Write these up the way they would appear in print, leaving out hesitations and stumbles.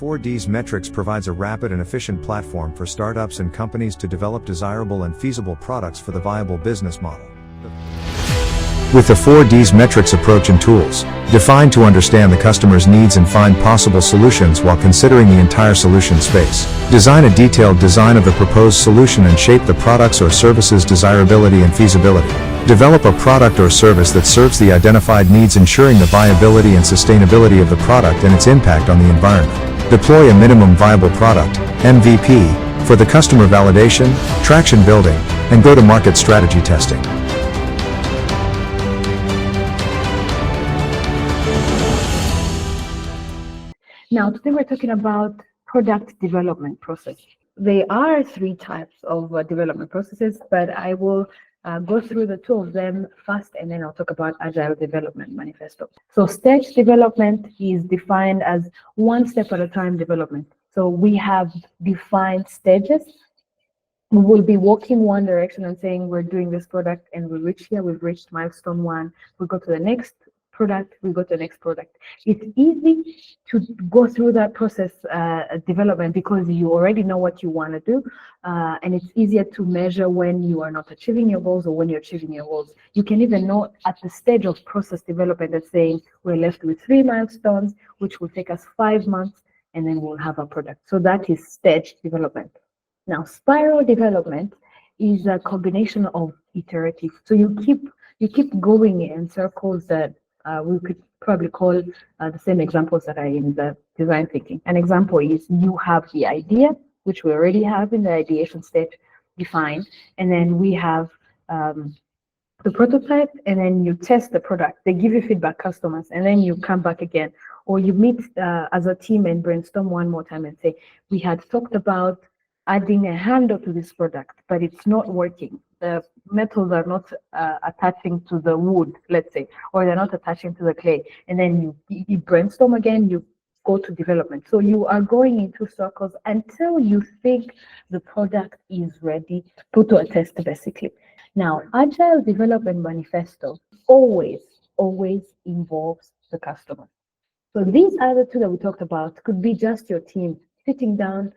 4Ds Metrics provides a rapid and efficient platform for startups and companies to develop desirable and feasible products for the viable business model. With the 4Ds Metrics approach and tools, define to understand the customer's needs and find possible solutions while considering the entire solution space. Design a detailed design of the proposed solution and shape the products or services' desirability and feasibility. Develop a product or service that serves the identified needs, ensuring the viability and sustainability of the product and its impact on the environment. Deploy a minimum viable product, MVP, for the customer validation, traction building, and go-to-market strategy testing. Now, today we're talking about product development process. There are three types of development processes, but I will go through the two of them first, and then I'll talk about Agile Development Manifesto. So stage development is defined as one step at a time development. So we have defined stages. We will be walking one direction and saying we're doing this product and we reach here, we've reached milestone one, we go to the next product, we go to the next product. It's easy to go through that process development because you already know what you want to do, and it's easier to measure when you are not achieving your goals or when you're achieving your goals. You can even know at the stage of process development that's saying we're left with 3 milestones, which will take us 5 months, and then we'll have a product. So that is stage development. Now, spiral development is a combination of iterative. So you keep going in circles that we could probably call the same examples that are in the design thinking. An example is you have the idea, which we already have in the ideation stage defined, and then we have the prototype, and then you test the product. They give you feedback, customers, and then you come back again, or you meet as a team and brainstorm one more time and say, we had talked about adding a handle to this product, but it's not working. The metals are not attaching to the wood, let's say, or they're not attaching to the clay. And then you brainstorm again, you go to development. So you are going in 2 circles until you think the product is ready, put to a test, basically. Now, Agile Development Manifesto always involves the customer. So these other two that we talked about could be just your team sitting down,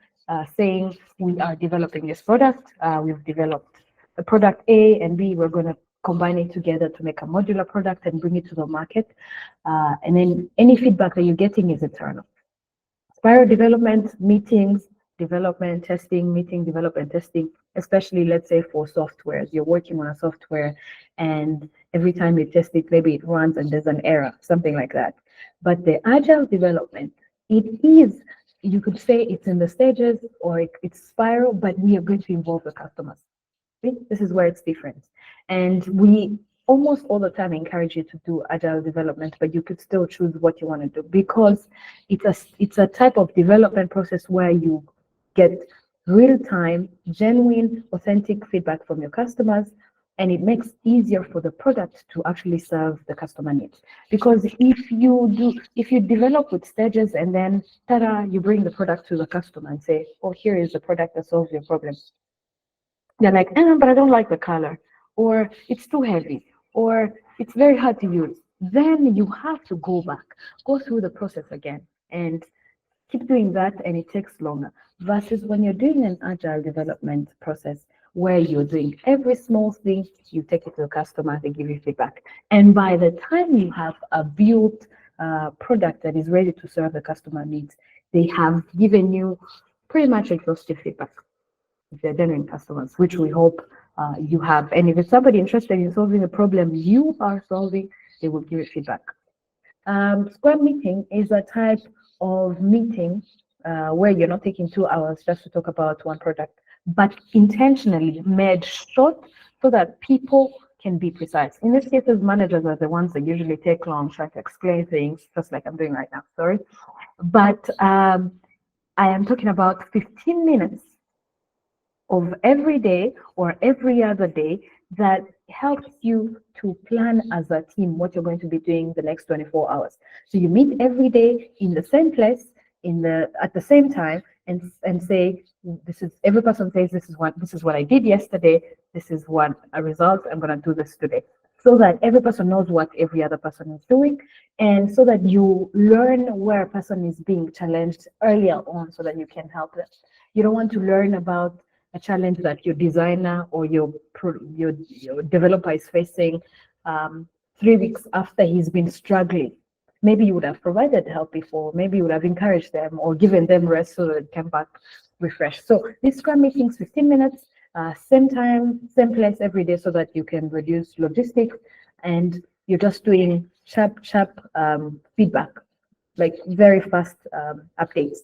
saying, we are developing this product, we've developed the product A and B, we're going to combine it together to make a modular product and bring it to the market. And then any feedback that you're getting is internal. Spiral development, meetings, development, testing, meeting, development, testing, especially let's say for software. You're working on a software and every time you test it, maybe it runs and there's an error, something like that. But the agile development, it is, you could say it's in the stages or it's spiral, but we are going to involve the customers. This is where it's different. And we almost all the time encourage you to do agile development, but you could still choose what you want to do because it's a type of development process where you get real-time, genuine, authentic feedback from your customers, and it makes easier for the product to actually serve the customer needs. Because if you develop with stages and then ta-da, you bring the product to the customer and say, oh, here is the product that solves your problem. They're like, but I don't like the color, or it's too heavy, or it's very hard to use. Then you have to go back, go through the process again, and keep doing that, and it takes longer. Versus when you're doing an agile development process where you're doing every small thing, you take it to the customer, they give you feedback. And by the time you have a built product that is ready to serve the customer needs, they have given you pretty much exhaustive feedback. If they're genuine customers, which we hope you have. And if it's somebody interested in solving a problem you are solving, they will give you feedback. Scrum meeting is a type of meeting where you're not taking 2 hours just to talk about one product, but intentionally made short so that people can be precise. In this case, managers are the ones that usually take long trying to explain things, just like I'm doing right now, sorry. But I am talking about 15 minutes of every day or every other day that helps you to plan as a team what you're going to be doing the next 24 hours. So you meet every day in the same place, at the same time, and say, every person says, this is what I did yesterday, this is what a result, I'm going to do this today. so that every person knows what every other person is doing, and so that you learn where a person is being challenged earlier on so that you can help them. You don't want to learn about a challenge that your designer or your developer is facing 3 weeks after he's been struggling. Maybe you would have provided help before, maybe you would have encouraged them or given them rest so that they come back refreshed. So these Scrum meetings, 15 minutes, same time, same place every day so that you can reduce logistics and you're just doing sharp feedback, like very fast updates.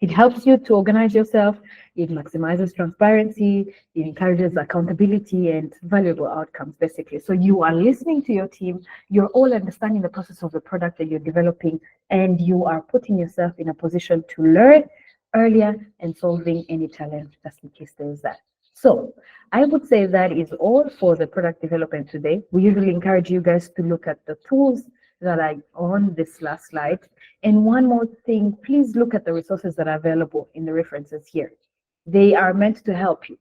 It helps you to organize yourself, it maximizes transparency, it encourages accountability and valuable outcomes, basically. So you are listening to your team, you're all understanding the process of the product that you're developing, and you are putting yourself in a position to learn earlier and solving any challenge just in case there is that. So I would say that is all for the product development today. We usually encourage you guys to look at the tools that are on this last slide. And one more thing, please look at the resources that are available in the references here. They are meant to help you.